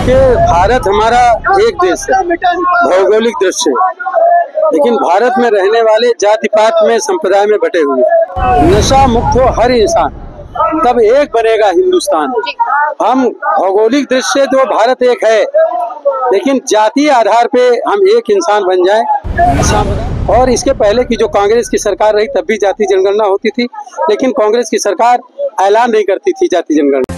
देखिए, भारत हमारा एक देश है, भौगोलिक दृष्टि से, लेकिन भारत में रहने वाले जाति पात में संप्रदाय में बटे हुए, नशा मुक्त हो हर इंसान, तब एक बनेगा हिंदुस्तान। हम भौगोलिक दृष्टि से तो भारत एक है, लेकिन जातीय आधार पे हम एक इंसान बन जाए। और इसके पहले की जो कांग्रेस की सरकार रही तब भी जाति जनगणना होती थी, लेकिन कांग्रेस की सरकार ऐलान नहीं करती थी जाति जनगणना।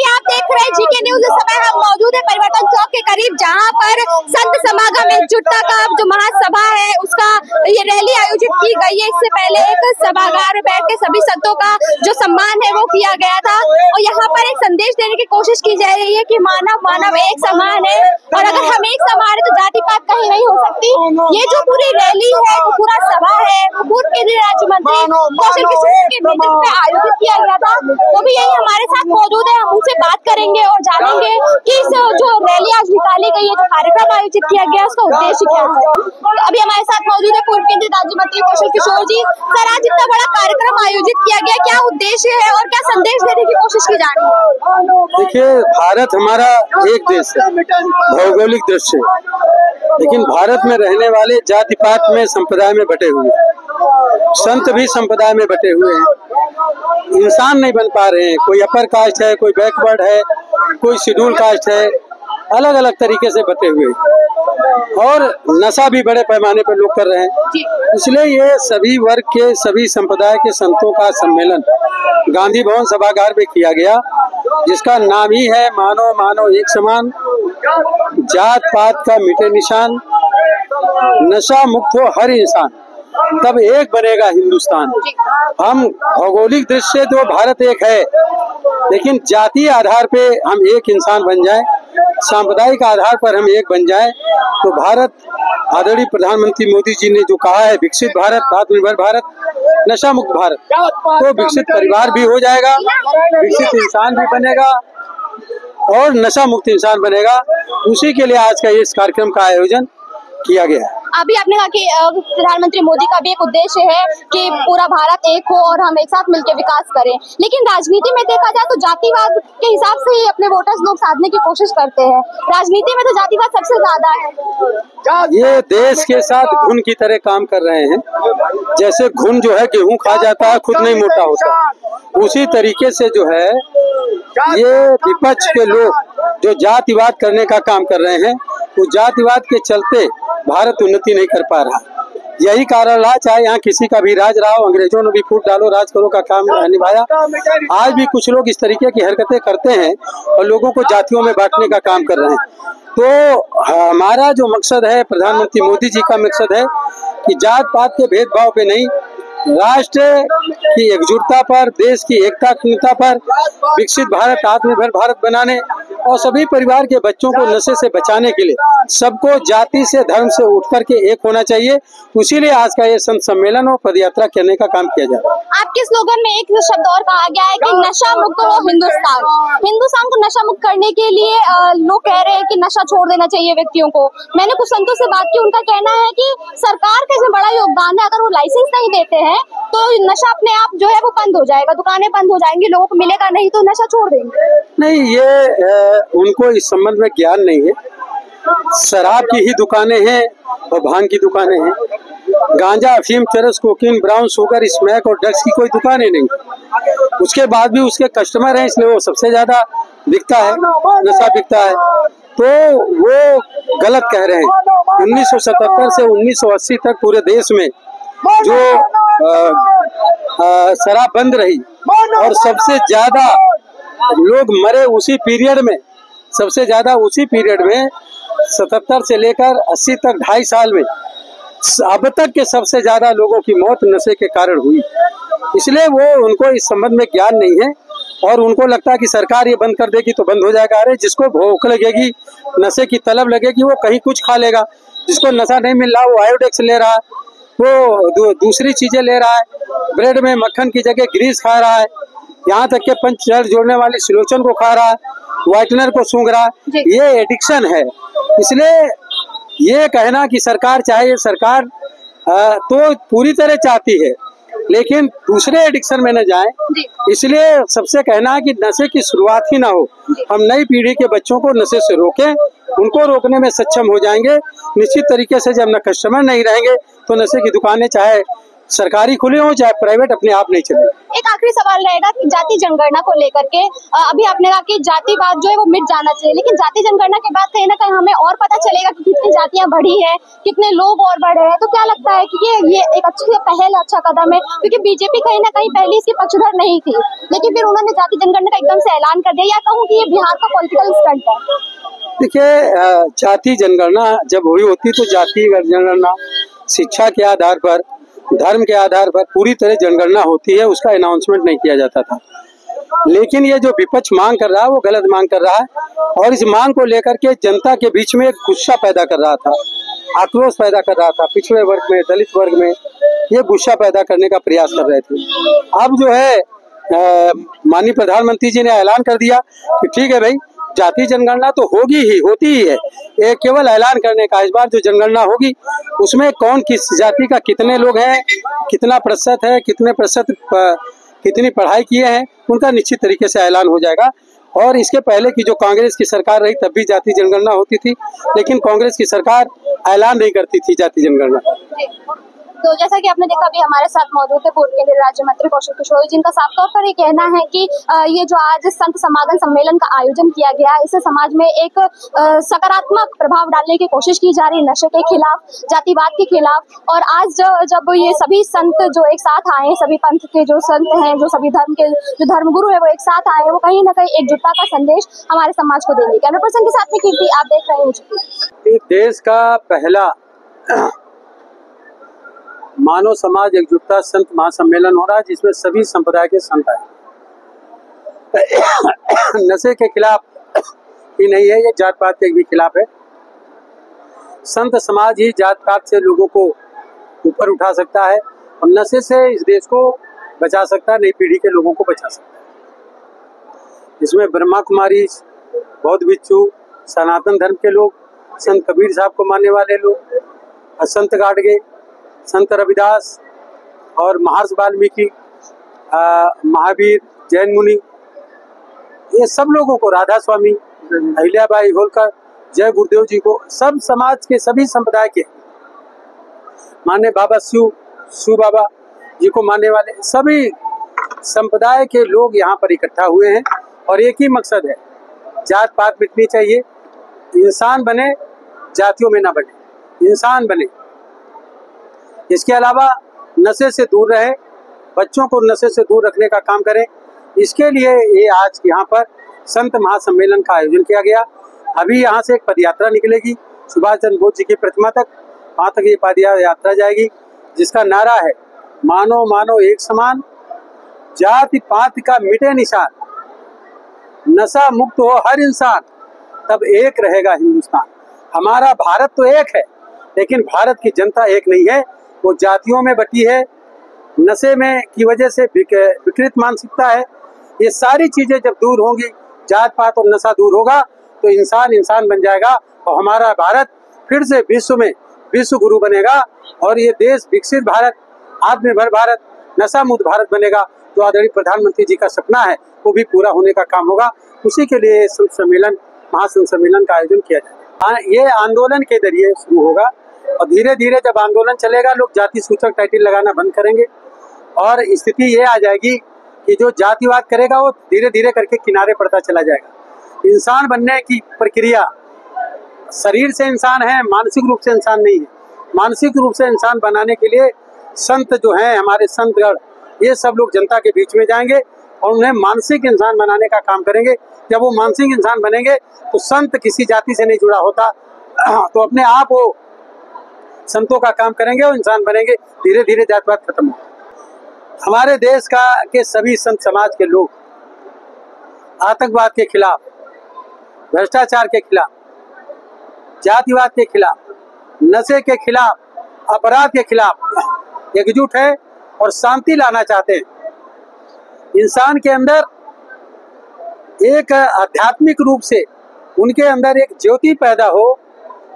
आप देख रहे हैं जीके न्यूज। इस समय हम मौजूद है परिवर्तन चौक के करीब, जहां पर संत समागम एकजुटता का जो महासभा है उसका ये रैली आयोजित की गई है। इससे पहले एक सभागार में बैठ के सभी संतों का जो सम्मान है वो किया गया था और यहाँ पर एक संदेश देने की कोशिश की जा रही है कि मानव मानव एक समान है और अगर हम एक समान है तो जाति पात कहीं नहीं हो सकती। ये जो पूरी रैली है, जो पूरा सभा है, पूर्व केंद्रीय राज्य मंत्री कौशल किशोर के नेतृत्व में आयोजित किया गया था। वो भी यही हमारे साथ मौजूद है, हम उनसे बात करेंगे और जानेंगे कि इस जो रैली आज निकाली गई है, जो कार्यक्रम आयोजित किया गया उसका उद्देश्य क्या है। तो अभी हमारे साथ मौजूद है पूर्व केंद्रीय राज्य मंत्री कौशल किशोर जी। सर, आज इतना बड़ा कार्यक्रम आयोजित किया गया, क्या उद्देश्य है और क्या संदेश देने की कोशिश की जा रही है? देखिए, भारत हमारा एक देश है, भौगोलिक दृष्टि से, लेकिन भारत में रहने वाले जाति पात में संप्रदाय में बटे हुए, संत भी संप्रदाय में बटे हुए हैं, इंसान नहीं बन पा रहे हैं। कोई अपर कास्ट है, कोई बैकवर्ड है, कोई शेड्यूल कास्ट है, अलग अलग तरीके से बटे हुए, और नशा भी बड़े पैमाने पर लोग कर रहे हैं। इसलिए ये सभी वर्ग के, सभी संप्रदाय के संतों का सम्मेलन गांधी भवन सभागार में किया गया, जिसका नाम ही है मानो मानो एक समान, जात पात का मिटे निशान, नशा मुक्त हो हर इंसान, तब एक बनेगा हिंदुस्तान। हम भौगोलिक दृष्टि से तो भारत एक है, लेकिन जातीय आधार पे हम एक इंसान बन जाए, सांप्रदायिक आधार पर हम एक बन जाए, तो भारत, आदरणीय प्रधानमंत्री मोदी जी ने जो कहा है विकसित भारत, आत्मनिर्भर भारत, नशा मुक्त भारत, तो विकसित परिवार भी हो जाएगा, विकसित इंसान भी बनेगा और नशा मुक्त इंसान बनेगा। उसी के लिए आज का इस कार्यक्रम का आयोजन किया गया है। अभी आपने कहा कि प्रधानमंत्री मोदी का भी एक उद्देश्य है कि पूरा भारत एक हो और हम एक साथ मिलकर विकास करें, लेकिन राजनीति में देखा जाए तो जातिवाद के हिसाब से ही अपने वोटर्स लोग साधने की कोशिश करते हैं। राजनीति में तो जातिवाद सबसे ज्यादा है। ये देश के साथ घुन की तरह काम कर रहे हैं। जैसे घुन जो है गेहूं खा जाता है, खुद नहीं मोटा होता, उसी तरीके से जो है ये विपक्ष के लोग जो जातिवाद करने का काम कर रहे हैं, वो जातिवाद के चलते भारत उन्नति नहीं कर पा रहा। यही कारण रहा, चाहे यहाँ किसी का भी राज रहा हो, अंग्रेजों ने भी फूट डालो राज करो का काम निभाया, आज भी कुछ लोग इस तरीके की हरकतें करते हैं और लोगों को जातियों में बांटने का काम कर रहे हैं। तो हमारा जो मकसद है, प्रधानमंत्री मोदी जी का मकसद है कि जात पात के भेदभाव पे नहीं, राष्ट्र की एकजुटता पर, देश की एकता अखंडता पर, विकसित भारत, आत्मनिर्भर भारत बनाने और सभी परिवार के बच्चों को नशे से बचाने के लिए सबको जाति से धर्म से उठ करके एक होना चाहिए। इसीलिए आज का ये संत सम्मेलन और पदयात्रा करने का काम किया जा रहा है। आपके स्लोगन में एक शब्द और कहा गया है कि नशा मुक्त हो हिंदुस्तान। हिंदुस्तान को नशा मुक्त करने के लिए लोग कह रहे हैं कि नशा छोड़ देना चाहिए व्यक्तियों को। मैंने कुछ संतों से बात की, उनका कहना है कि सरकार का इसमें बड़ा योगदान है। अगर वो लाइसेंस नहीं देते हैं तो नशा अपने आप जो है वो बंद हो जाएगा, दुकानें बंद हो जाएंगी, लोगों को मिलेगा नहीं तो नशा छोड़ देंगे। नहीं, ये उनको इस संबंध में ज्ञान नहीं है। शराब की ही दुकानें हैं और भांग की दुकानें हैं। गांजा, अफीम, चरस, कोकीन, ब्राउन शुगर, स्मैक और ड्रग्स की कोई दुकानें नहीं। उसके बाद भी उसके कस्टमर हैं, इसलिए वो सबसे ज्यादा बिकता है, नशा बिकता है। तो वो गलत कह रहे हैं। 1977 से 1980 तक पूरे देश में जो शराब बंद रही और सबसे ज्यादा लोग मरे उसी पीरियड में, सबसे ज्यादा उसी पीरियड में 77 से लेकर 80 तक 2.5 साल में अब तक के सबसे ज्यादा लोगों की मौत नशे के कारण हुई। इसलिए वो उनको इस संबंध में ज्ञान नहीं है और उनको लगता है कि सरकार ये बंद कर देगी तो बंद हो जाएगा। अरे जिसको भूख लगेगी, नशे की तलब लगेगी, वो कहीं कुछ खा लेगा। जिसको नशा नहीं मिल रहा वो आयोडेक्स ले रहा है, वो दूसरी चीजें ले रहा है, ब्रेड में मक्खन की जगह ग्रीस खा रहा है, यहाँ तक के पंच जड़ जोड़ने वाली सिलोचन को खा रहा है, व्हाइटनर को सूंघ रहा है। ये एडिक्शन है। इसलिए ये कहना कि सरकार चाहे, सरकार तो पूरी तरह चाहती है लेकिन दूसरे एडिक्शन में न जाए। इसलिए सबसे कहना है कि नशे की शुरुआत ही ना हो। हम नई पीढ़ी के बच्चों को नशे से रोकें, उनको रोकने में सक्षम हो जाएंगे। निश्चित तरीके से जब न कस्टमर नहीं रहेंगे तो नशे की दुकानें चाहे सरकारी खुले हो चाहे प्राइवेट अपने आप नहीं चले। एक आखिरी सवाल रहेगा कि जाति जनगणना को लेकर के अभी आपने कहा कि जातिवाद जो है वो मिट जाना चाहिए, लेकिन जाति जनगणना के बाद कहीं ना कहीं हमें और पता चलेगा कि कितनी जातियां बढ़ी है, कितने लोग और बढ़े हैं। तो क्या लगता है कि ये एक अच्छी पहल, अच्छा कदम है? क्योंकि बीजेपी कहीं ना कहीं पहले इसकी पक्षधर नहीं थी, लेकिन फिर उन्होंने जाति जनगणना का एकदम से ऐलान कर दिया। या कहूँ कि ये बिहार का पॉलिटिकल स्टंट है? देखिए, जाति जनगणना जब हुई होती तो जाति जनगणना शिक्षा के आधार पर, धर्म के आधार पर पूरी तरह जनगणना होती है, उसका अनाउंसमेंट नहीं किया जाता था। लेकिन ये जो विपक्ष मांग कर रहा है वो गलत मांग कर रहा है और इस मांग को लेकर के जनता के बीच में एक गुस्सा पैदा कर रहा था, आक्रोश पैदा कर रहा था। पिछड़े वर्ग में, दलित वर्ग में ये गुस्सा पैदा करने का प्रयास कर रहे थे। अब जो है माननीय प्रधानमंत्री जी ने ऐलान कर दिया कि ठीक है भाई, जाति जनगणना तो होगी ही, होती ही है। ये केवल ऐलान करने का, इस बार जो जनगणना होगी उसमें कौन किस जाति का कितने लोग हैं, कितना प्रतिशत है, कितने प्रतिशत कितनी पढ़ाई किए हैं, उनका निश्चित तरीके से ऐलान हो जाएगा। और इसके पहले की जो कांग्रेस की सरकार रही तब भी जाति जनगणना होती थी, लेकिन कांग्रेस की सरकार ऐलान नहीं करती थी जाति जनगणना। तो जैसा कि आपने देखा, अभी हमारे साथ मौजूद है पूर्व केंद्रीय राज्य मंत्री कौशल किशोर, जिनका साफ तौर पर ये कहना है कि ये जो आज संत समागम सम्मेलन का आयोजन किया गया, इससे समाज में एक सकारात्मक प्रभाव डालने की कोशिश की जा रही है नशे के खिलाफ, जातिवाद के खिलाफ। और आज जब ये सभी संत जो एक साथ आए, सभी पंथ के जो संत हैं, जो सभी धर्म के जो धर्मगुरु है वो एक साथ आए, वो कहीं ना कहीं एकजुटता का संदेश हमारे समाज को देंगे। कैमरा पर्सन के साथ में कीर्ति, आप देख रहे हैं। देश का पहला मानव समाज एकजुटता संत महासम्मेलन हो रहा है, जिसमें सभी संप्रदाय के संत आए। नशे के खिलाफ ही नहीं है, ये जात पात के भी खिलाफ है। संत समाज ही जात पात से लोगों को ऊपर उठा सकता है और नशे से इस देश को बचा सकता है, नई पीढ़ी के लोगों को बचा सकता है। इसमें ब्रह्मा कुमारी, बौद्ध भिक्षु, सनातन धर्म के लोग, संत कबीर साहब को मानने वाले लोग, संत गाडगे, संत रविदास और महर्षि वाल्मीकि, महावीर, जैन मुनि, ये सब लोगों को, राधा स्वामी, अहिल्याबाई होलकर, जय गुरुदेव जी को, सब समाज के सभी संप्रदाय के माने बाबा शिव बाबा जी को मानने वाले सभी संप्रदाय के लोग यहाँ पर इकट्ठा हुए हैं और एक ही मकसद है, जात पात मिटनी चाहिए, इंसान बने, जातियों में ना बने, इंसान बने। इसके अलावा नशे से दूर रहे, बच्चों को नशे से दूर रखने का काम करें। इसके लिए ये आज यहाँ पर संत महासम्मेलन का आयोजन किया गया। अभी यहाँ से एक पदयात्रा निकलेगी सुभाष चंद्र बोस जी की प्रतिमा तक, वहाँ तक ये पदयात्रा जाएगी, जिसका नारा है मानो मानो एक समान, जाति पात का मिटे निशान, नशा मुक्त हो हर इंसान। तब एक रहेगा हिंदुस्तान। हमारा भारत तो एक है, लेकिन भारत की जनता एक नहीं है, वो जातियों में बटी है, नशे में की वजह से विकृत मानसिकता है। ये सारी चीजें जब दूर होंगी, जात पात और नशा दूर होगा, तो इंसान इंसान बन जाएगा और हमारा भारत फिर से विश्व में विश्व गुरु बनेगा और ये देश विकसित भारत, आत्मनिर्भर भारत, नशा मुक्त भारत बनेगा। जो आदरणीय प्रधानमंत्री जी का सपना है वो भी पूरा होने का काम होगा। उसी के लिए संत सम्मेलन, महासंत सम्मेलन का आयोजन किया जाएगा। ये आंदोलन के जरिए शुरू होगा और धीरे धीरे जब आंदोलन चलेगा, लोग जाति सूचक टाइटल लगाना बंद करेंगे और स्थिति ये आ जाएगी कि जो जातिवाद करेगा वो धीरे धीरे करके किनारे पड़ता चला जाएगा। इंसान बनने की प्रक्रिया शरीर से इंसान है, मानसिक रूप से इंसान नहीं है। मानसिक रूप से इंसान बनाने के लिए संत जो हैं, हमारे संतगण, ये सब लोग जनता के बीच में जाएंगे और उन्हें मानसिक इंसान बनाने का काम करेंगे। जब वो मानसिक इंसान बनेंगे तो संत किसी जाति से नहीं जुड़ा होता, तो अपने आप वो संतों का काम करेंगे और इंसान बनेंगे। धीरे धीरे जातिवाद खत्म होगा। हमारे देश के सभी संत समाज के लोग आतंकवाद के खिलाफ, भ्रष्टाचार के खिलाफ, जातिवाद के खिलाफ, नशे के खिलाफ, अपराध के खिलाफ एकजुट है और शांति लाना चाहते हैं। इंसान के अंदर एक आध्यात्मिक रूप से उनके अंदर एक ज्योति पैदा हो,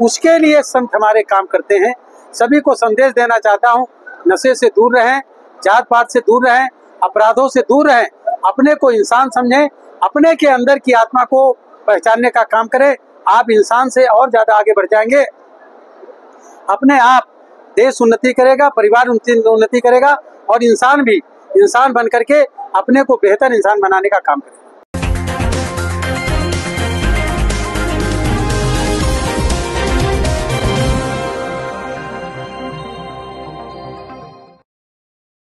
उसके लिए संत हमारे काम करते हैं। सभी को संदेश देना चाहता हूँ, नशे से दूर रहें, जात पात से दूर रहें, अपराधों से दूर रहें, अपने को इंसान समझें, अपने के अंदर की आत्मा को पहचानने का काम करें। आप इंसान से और ज्यादा आगे बढ़ जाएंगे। अपने आप देश उन्नति करेगा, परिवार उन्नति करेगा और इंसान भी इंसान बन करके अपने को बेहतर इंसान बनाने का काम करेगा।